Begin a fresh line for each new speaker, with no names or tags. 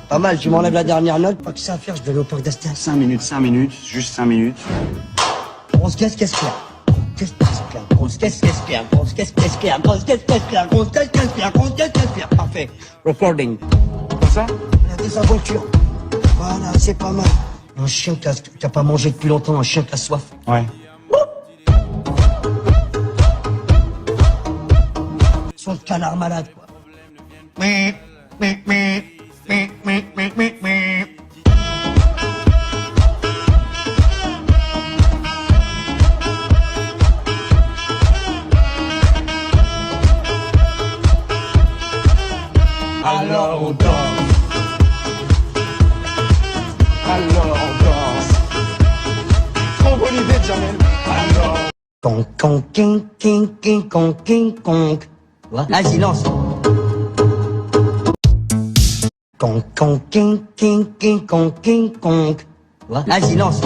Pas mal, tu m'enlèves la dernière note. Pas que ça à faire, je vais aller au parc d'Astin.
5 minutes, juste 5 minutes.
Grosse caisse, qu'est-ce qu'il y a? Qu'est-ce qu'il y a? Grosse caisse, qu'est-ce qu'il y a? Grosse caisse, qu'est-ce qu'il y a? Grosse caisse, qu'est-ce qu'il y a? Grosse caisse, qu'est-ce qu'il y a? Grosse caisse, qu'est-ce qu'il y a? Parfait. Recording.
Comme ça?
Regardez sa voiture. Voilà, c'est pas mal. Un chien qui a pas mangé depuis longtemps, un chien qui a soif.
Ouais.
Son canard malade, quoi.
Alors on danse. Alors on danse. Trop bonne idée, Jamel. Alors.
Con, con, king, king, king, con, king, kong. Vas-y, lance. Con, con, king, king, king, con, king, kong. Vas-y, lance.